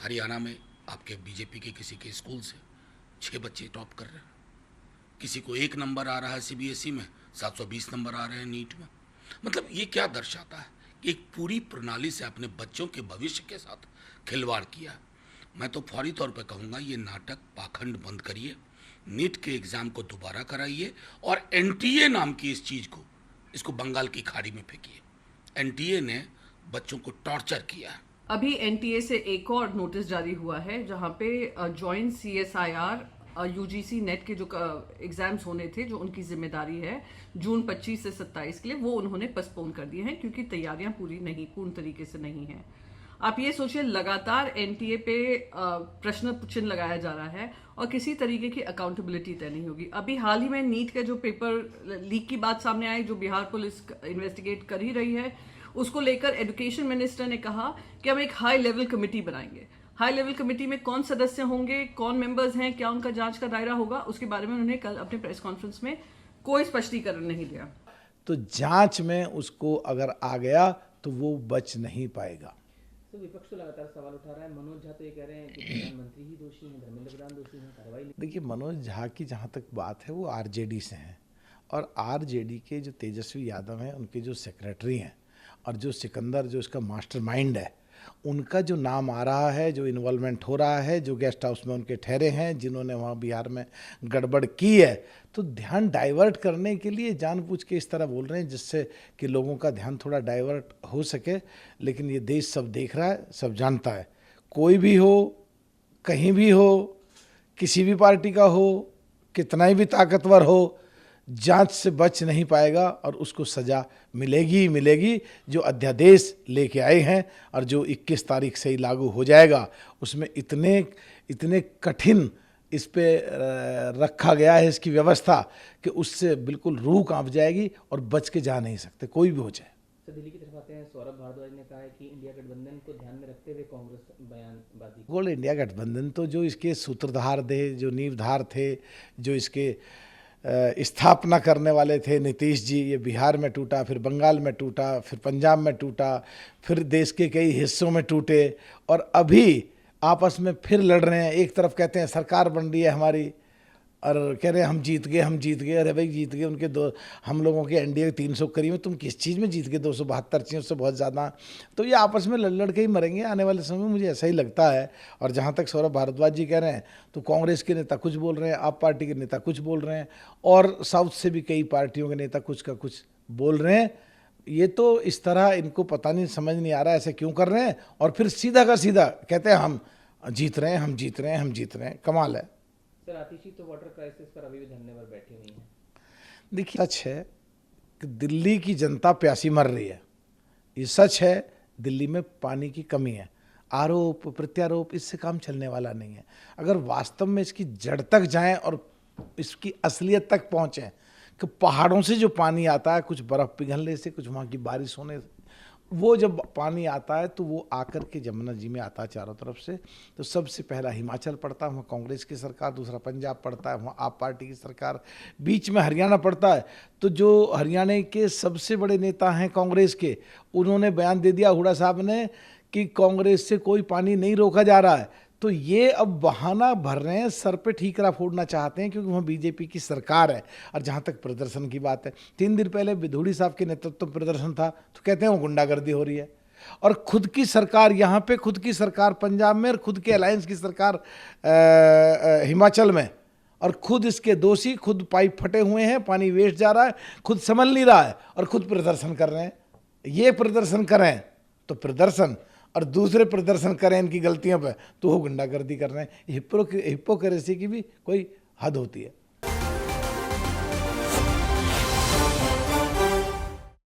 हरियाणा में आपके बीजेपी के किसी के स्कूल से 6 बच्चे टॉप कर रहे हैं, किसी को 1 नंबर आ रहा है सीबीएसई में, 720 नंबर आ रहे हैं नीट में। मतलब ये क्या दर्शाता है कि एक पूरी प्रणाली से अपने बच्चों के भविष्य के साथ खिलवाड़ किया। मैं तो फौरी तौर पर कहूँगा ये नाटक पाखंड बंद करिए, नीट के एग्ज़ाम को दोबारा कराइए और एनटीए नाम की इस चीज़ को, इसको बंगाल की खाड़ी में फेंकिए। एनटीए ने बच्चों को टॉर्चर किया। अभी एनटीए से एक और नोटिस जारी हुआ है जहां पे जॉइंट सीएसआईआर यूजीसी नेट के जो एग्जाम्स होने थे, जो उनकी जिम्मेदारी है जून 25 से 27 के लिए, वो उन्होंने पोस्टपोन कर दिए हैं क्योंकि तैयारियां पूर्ण तरीके से नहीं है। आप ये सोचिए, लगातार एनटीए पे प्रश्न चिन्ह लगाया जा रहा है और किसी तरीके की अकाउंटेबिलिटी तय नहीं होगी। अभी हाल ही में नीट के जो पेपर लीक की बात सामने आई, जो बिहार पुलिस इन्वेस्टिगेट कर ही रही है, उसको लेकर एजुकेशन मिनिस्टर ने कहा कि हम एक हाई लेवल कमेटी बनाएंगे। हाई लेवल कमेटी में कौन सदस्य होंगे, कौन मेंबर्स हैं, क्या उनका जांच का दायरा होगा, उसके बारे में उन्होंने कल अपने प्रेस कॉन्फ्रेंस में कोई स्पष्टीकरण नहीं दिया। तो जांच में उसको अगर आ गया तो वो बच नहीं पाएगा। तो विपक्ष तो लगातार सवाल उठा रहा है। मनोज झा तो ये कह रहे हैं कि प्रधानमंत्री ही दोषी हैं, धर्मेंद्र प्रधान दोषी हैं, कार्रवाई। देखिए, मनोज झा की जहाँ तक बात है वो आरजेडी से हैं, और आरजेडी के जो तेजस्वी यादव हैं, उनके जो सेक्रेटरी हैं और जो सिकंदर, जो इसका मास्टरमाइंड है, उनका जो नाम आ रहा है, जो इन्वॉल्वमेंट हो रहा है, जो गेस्ट हाउस में उनके ठहरे हैं, जिन्होंने वहाँ बिहार में गड़बड़ की है, तो ध्यान डाइवर्ट करने के लिए जानबूझ के इस तरह बोल रहे हैं जिससे कि लोगों का ध्यान थोड़ा डाइवर्ट हो सके। लेकिन ये देश सब देख रहा है, सब जानता है, कोई भी हो, कहीं भी हो, किसी भी पार्टी का हो, कितना ही भी ताकतवर हो, जांच से बच नहीं पाएगा और उसको सज़ा मिलेगी ही मिलेगी। जो अध्यादेश लेके आए हैं और जो 21 तारीख से ही लागू हो जाएगा, उसमें इतने कठिन इस पे रखा गया है इसकी व्यवस्था कि उससे बिल्कुल रूह कांप जाएगी और बच के जा नहीं सकते, कोई भी हो जाए। तो दिल्ली की तरफ आते हैं। सौरभ भारद्वाज ने कहा है कि इंडिया गठबंधन को ध्यान में रखते हुए कांग्रेस बयानबाजी। गोल्ड इंडिया गठबंधन तो जो इसके सूत्रधार थे, जो नींवधार थे, जो इसके स्थापना करने वाले थे नीतीश जी, ये बिहार में टूटा, फिर बंगाल में टूटा, फिर पंजाब में टूटा, फिर देश के कई हिस्सों में टूटे और अभी आपस में फिर लड़ रहे हैं। एक तरफ कहते हैं सरकार बन रही है हमारी और कह रहे हैं हम जीत गए, हम जीत गए। अरे भाई, जीत गए उनके हम लोगों के एनडीए 300 करीब में, तुम किस चीज़ में जीत गए? 272 चीज़ों से बहुत ज़्यादा। तो ये आपस में लड़ के ही मरेंगे आने वाले समय में, मुझे ऐसा ही लगता है। और जहाँ तक सौरभ भारद्वाज जी कह रहे हैं, तो कांग्रेस के नेता कुछ बोल रहे हैं, आप पार्टी के नेता कुछ बोल रहे हैं, और साउथ से भी कई पार्टियों के नेता कुछ का कुछ बोल रहे हैं। ये तो इस तरह इनको पता नहीं, समझ नहीं आ रहा ऐसे क्यों कर रहे हैं, और फिर सीधा का सीधा कहते हैं हम जीत रहे हैं, हम जीत रहे हैं, हम जीत रहे हैं। कमाल है। सर, आतिशी तो वाटर क्राइसिस पर अभी भी धरने पर बैठी हुई है। देखिए, सच है कि दिल्ली की जनता प्यासी मर रही है, ये सच है। दिल्ली में पानी की कमी है, आरोप प्रत्यारोप इससे काम चलने वाला नहीं है। अगर वास्तव में इसकी जड़ तक जाएं और इसकी असलियत तक पहुँचें कि पहाड़ों से जो पानी आता है, कुछ बर्फ़ पिघलने से, कुछ वहाँ की बारिश होने से, वो जब पानी आता है तो वो आकर के जमुना जी में आता है चारों तरफ से। तो सबसे पहला हिमाचल पड़ता है, वहाँ कांग्रेस की सरकार, दूसरा पंजाब पड़ता है, वहाँ आप पार्टी की सरकार, बीच में हरियाणा पड़ता है। तो जो हरियाणा के सबसे बड़े नेता हैं कांग्रेस के, उन्होंने बयान दे दिया, हुड्डा साहब ने, कि कांग्रेस से कोई पानी नहीं रोका जा रहा है। तो ये अब बहाना भर रहे हैं, सर पे ठीकरा फोड़ना चाहते हैं, क्योंकि वहाँ बीजेपी की सरकार है। और जहाँ तक प्रदर्शन की बात है, 3 दिन पहले विधूड़ी साहब के नेतृत्व में प्रदर्शन था, तो कहते हैं वो गुंडागर्दी हो रही है। और खुद की सरकार यहाँ पे, खुद की सरकार पंजाब में, और खुद के अलायंस की सरकार हिमाचल में, और खुद इसके दोषी, खुद पाइप फटे हुए हैं, पानी वेस्ट जा रहा है, खुद संभल नहीं रहा है, और खुद प्रदर्शन कर रहे हैं। ये प्रदर्शन करें तो प्रदर्शन, और दूसरे प्रदर्शन करें इनकी गलतियों पर तो वो गुंडागर्दी कर रहे हैं। हिपोक्रेसी की भी कोई हद होती है।